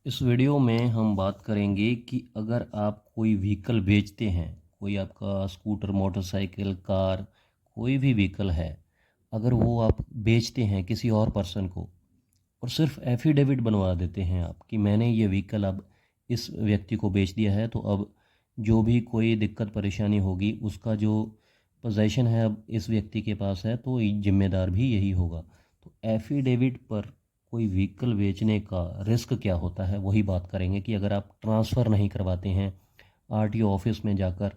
इस वीडियो में हम बात करेंगे कि अगर आप कोई व्हीकल बेचते हैं, कोई आपका स्कूटर, मोटरसाइकिल, कार, कोई भी व्हीकल है, अगर वो आप बेचते हैं किसी और पर्सन को और सिर्फ एफिडेविट बनवा देते हैं आप कि मैंने ये व्हीकल अब इस व्यक्ति को बेच दिया है, तो अब जो भी कोई दिक्कत परेशानी होगी उसका जो पोजेशन है अब इस व्यक्ति के पास है, तो जिम्मेदार भी यही होगा। तो एफिडेविट पर कोई व्हीकल बेचने का रिस्क क्या होता है, वही बात करेंगे कि अगर आप ट्रांसफ़र नहीं करवाते हैं आरटीओ ऑफिस में जाकर,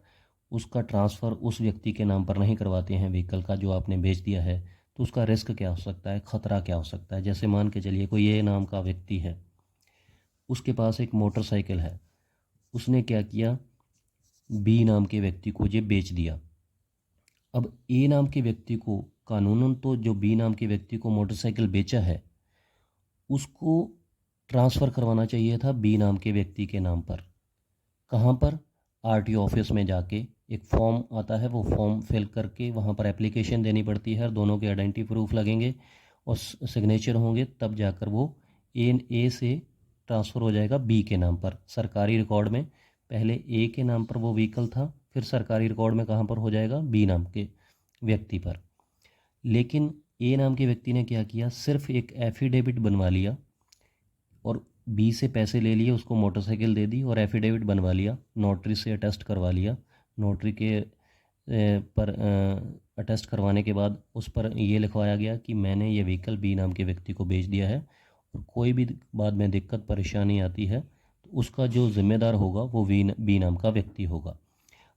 उसका ट्रांसफ़र उस व्यक्ति के नाम पर नहीं करवाते हैं व्हीकल का जो आपने बेच दिया है, तो उसका रिस्क क्या हो सकता है, ख़तरा क्या हो सकता है। जैसे मान के चलिए कोई ए नाम का व्यक्ति है, उसके पास एक मोटरसाइकिल है, उसने क्या किया, बी नाम के व्यक्ति को ये बेच दिया। अब ए नाम के व्यक्ति को कानूनन तो जो बी नाम के व्यक्ति को मोटरसाइकिल बेचा है उसको ट्रांसफ़र करवाना चाहिए था बी नाम के व्यक्ति के नाम पर। कहाँ पर? आरटीओ ऑफिस में जाके एक फॉर्म आता है, वो फॉर्म फिल करके वहाँ पर एप्लीकेशन देनी पड़ती है और दोनों के आइडेंटिटी प्रूफ लगेंगे और सिग्नेचर होंगे, तब जाकर वो ए से ट्रांसफ़र हो जाएगा बी के नाम पर। सरकारी रिकॉर्ड में पहले ए के नाम पर वो व्हीकल था, फिर सरकारी रिकॉर्ड में कहाँ पर हो जाएगा, बी नाम के व्यक्ति पर। लेकिन ए नाम के व्यक्ति ने क्या किया, सिर्फ एक एफिडेविट बनवा लिया और बी से पैसे ले लिए, उसको मोटरसाइकिल दे दी और एफिडेविट बनवा लिया, नोटरी से अटेस्ट करवा लिया। नोटरी के पर अटेस्ट करवाने के बाद उस पर ये लिखवाया गया कि मैंने ये व्हीकल बी नाम के व्यक्ति को बेच दिया है और कोई भी बाद में दिक्कत परेशानी आती है तो उसका जो ज़िम्मेदार होगा वो बी नाम का व्यक्ति होगा।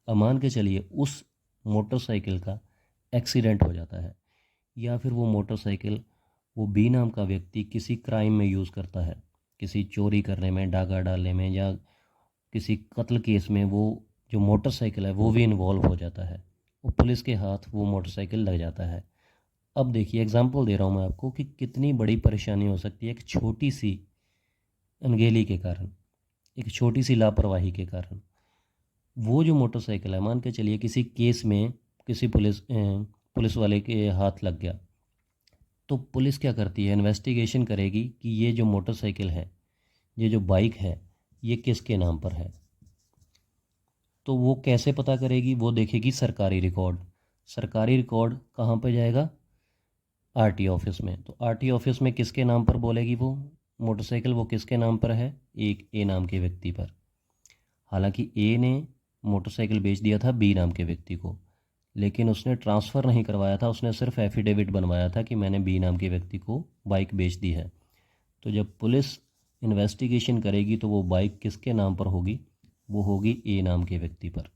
अब मान के चलिए उस मोटरसाइकिल का एक्सीडेंट हो जाता है, या फिर वो मोटरसाइकिल वो बी नाम का व्यक्ति किसी क्राइम में यूज़ करता है, किसी चोरी करने में, डाका डालने में, या किसी कत्ल केस में वो जो मोटरसाइकिल है वो भी इन्वॉल्व हो जाता है और पुलिस के हाथ वो मोटरसाइकिल लग जाता है। अब देखिए एग्जांपल दे रहा हूँ मैं आपको कि कितनी बड़ी परेशानी हो सकती है एक छोटी सी अनगेली के कारण, एक छोटी सी लापरवाही के कारण। वो जो मोटरसाइकिल है, मान के चलिए किसी केस में किसी पुलिस वाले के हाथ लग गया, तो पुलिस क्या करती है, इन्वेस्टिगेशन करेगी कि ये जो मोटरसाइकिल है, ये जो बाइक है, ये किसके नाम पर है। तो वो कैसे पता करेगी, वो देखेगी सरकारी रिकॉर्ड। सरकारी रिकॉर्ड कहाँ पे जाएगा, आरटीओ ऑफिस में। तो आरटीओ ऑफिस में किसके नाम पर बोलेगी वो मोटरसाइकिल, वो किसके नाम पर है, एक ए नाम के व्यक्ति पर। हालांकि ए ने मोटरसाइकिल बेच दिया था बी नाम के व्यक्ति को, लेकिन उसने ट्रांसफ़र नहीं करवाया था, उसने सिर्फ एफिडेविट बनवाया था कि मैंने बी नाम के व्यक्ति को बाइक बेच दी है। तो जब पुलिस इन्वेस्टिगेशन करेगी तो वो बाइक किसके नाम पर होगी, वो होगी ए नाम के व्यक्ति पर।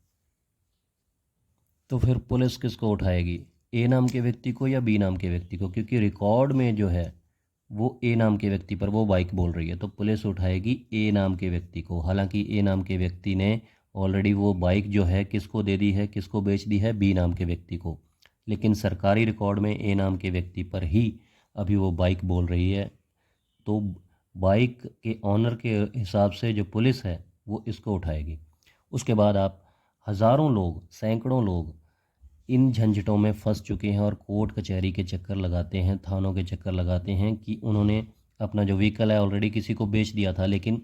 तो फिर पुलिस किसको उठाएगी, ए नाम के व्यक्ति को या बी नाम के व्यक्ति को, क्योंकि रिकॉर्ड में जो है वो ए नाम के व्यक्ति पर वो बाइक बोल रही है, तो पुलिस उठाएगी ए नाम के व्यक्ति को। हालांकि ए नाम के व्यक्ति ने ऑलरेडी वो बाइक जो है किसको दे दी है, किसको बेच दी है, बी नाम के व्यक्ति को। लेकिन सरकारी रिकॉर्ड में ए नाम के व्यक्ति पर ही अभी वो बाइक बोल रही है, तो बाइक के ऑनर के हिसाब से जो पुलिस है वो इसको उठाएगी। उसके बाद आप हज़ारों लोग, सैकड़ों लोग इन झंझटों में फंस चुके हैं और कोर्ट कचहरी के चक्कर लगाते हैं, थानों के चक्कर लगाते हैं कि उन्होंने अपना जो व्हीकल है ऑलरेडी किसी को बेच दिया था, लेकिन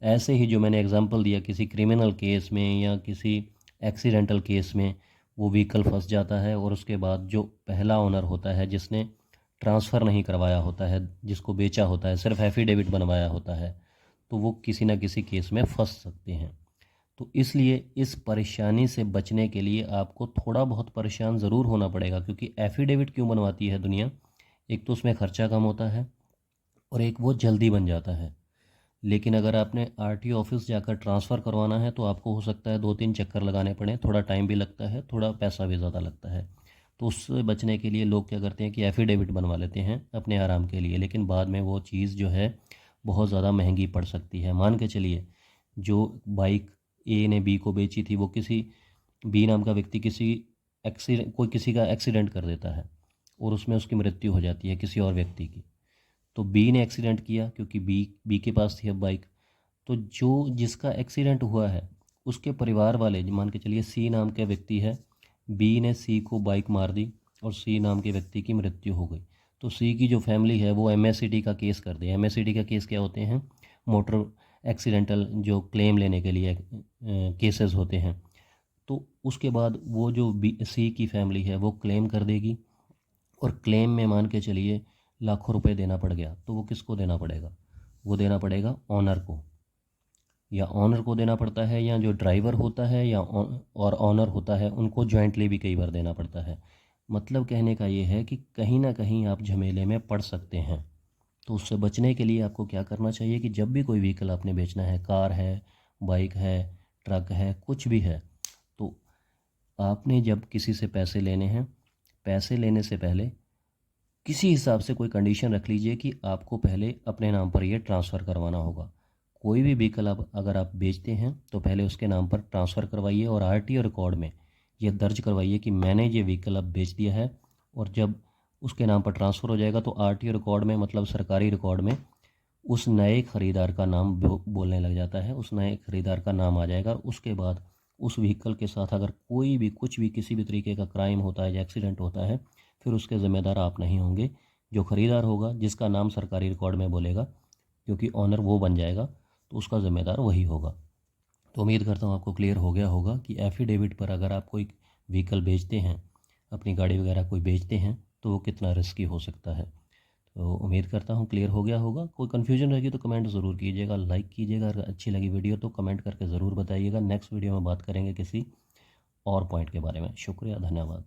ऐसे ही जो मैंने एग्जांपल दिया किसी क्रिमिनल केस में या किसी एक्सीडेंटल केस में वो व्हीकल फंस जाता है और उसके बाद जो पहला ओनर होता है जिसने ट्रांसफ़र नहीं करवाया होता है, जिसको बेचा होता है, सिर्फ एफिडेविट बनवाया होता है, तो वो किसी ना किसी केस में फंस सकते हैं। तो इसलिए इस परेशानी से बचने के लिए आपको थोड़ा बहुत परेशान ज़रूर होना पड़ेगा, क्योंकि एफिडेविट क्यों बनवाती है दुनिया, एक तो उसमें ख़र्चा कम होता है और एक वो जल्दी बन जाता है। लेकिन अगर आपने आरटीओ ऑफिस जाकर ट्रांसफ़र करवाना है तो आपको हो सकता है 2-3 चक्कर लगाने पड़ें, थोड़ा टाइम भी लगता है, थोड़ा पैसा भी ज़्यादा लगता है। तो उससे बचने के लिए लोग क्या करते हैं कि एफिडेविट बनवा लेते हैं अपने आराम के लिए, लेकिन बाद में वो चीज़ जो है बहुत ज़्यादा महंगी पड़ सकती है। मान के चलिए जो बाइक ए ने बी को बेची थी, वो किसी बी नाम का व्यक्ति किसी का एक्सीडेंट कर देता है और उसमें उसकी मृत्यु हो जाती है किसी और व्यक्ति की। तो बी ने एक्सीडेंट किया क्योंकि बी के पास थी अब बाइक। तो जो जिसका एक्सीडेंट हुआ है उसके परिवार वाले, मान के चलिए सी नाम का व्यक्ति है, बी ने सी को बाइक मार दी और सी नाम के व्यक्ति की मृत्यु हो गई। तो सी की जो फैमिली है वो एमएससीडी का केस कर दे। एमएससीडी का केस क्या होते हैं, मोटर एक्सीडेंटल जो क्लेम लेने के लिए केसेस होते हैं, तो उसके बाद वो जो बी सी की फैमिली है वो क्लेम कर देगी, और क्लेम में मान के चलिए लाखों रुपए देना पड़ गया, तो वो किसको देना पड़ेगा? वो देना पड़ेगा ऑनर को, या ऑनर को देना पड़ता है, या जो ड्राइवर होता है या और ऑनर होता है उनको जॉइंटली भी कई बार देना पड़ता है। मतलब कहने का ये है कि कहीं ना कहीं आप झमेले में पड़ सकते हैं। तो उससे बचने के लिए आपको क्या करना चाहिए कि जब भी कोई व्हीकल आपने बेचना है, कार है, बाइक है, ट्रक है, कुछ भी है, तो आपने जब किसी से पैसे लेने हैं, पैसे लेने से पहले किसी हिसाब से कोई कंडीशन रख लीजिए कि आपको पहले अपने नाम पर ये ट्रांसफ़र करवाना होगा। कोई भी व्हीकल आप अगर आप बेचते हैं तो पहले उसके नाम पर ट्रांसफ़र करवाइए, और आरटीओ रिकॉर्ड में ये दर्ज करवाइए कि मैंने ये व्हीकल अब बेच दिया है। और जब उसके नाम पर ट्रांसफ़र हो जाएगा तो आरटीओ रिकॉर्ड में, मतलब सरकारी रिकॉर्ड में, उस नए खरीदार का नाम बोलने लग जाता है, उस नए खरीदार का नाम आ जाएगा। और उसके बाद उस व्हीकल के साथ अगर कोई भी कुछ भी किसी भी तरीके का क्राइम होता है या एक्सीडेंट होता है, फिर उसके ज़िम्मेदार आप नहीं होंगे। जो खरीदार होगा जिसका नाम सरकारी रिकॉर्ड में बोलेगा, क्योंकि ऑनर वो बन जाएगा, तो उसका ज़िम्मेदार वही होगा। तो उम्मीद करता हूँ आपको क्लियर हो गया होगा कि एफिडेविट पर अगर आप कोई व्हीकल बेचते हैं, अपनी गाड़ी वगैरह कोई बेचते हैं, तो वो कितना रिस्की हो सकता है। तो उम्मीद करता हूँ क्लियर हो गया होगा। कोई कन्फ्यूजन रहेगी तो कमेंट ज़रूर कीजिएगा, लाइक कीजिएगा। अगर अच्छी लगी वीडियो तो कमेंट करके ज़रूर बताइएगा। नेक्स्ट वीडियो में बात करेंगे किसी और पॉइंट के बारे में। शुक्रिया, धन्यवाद।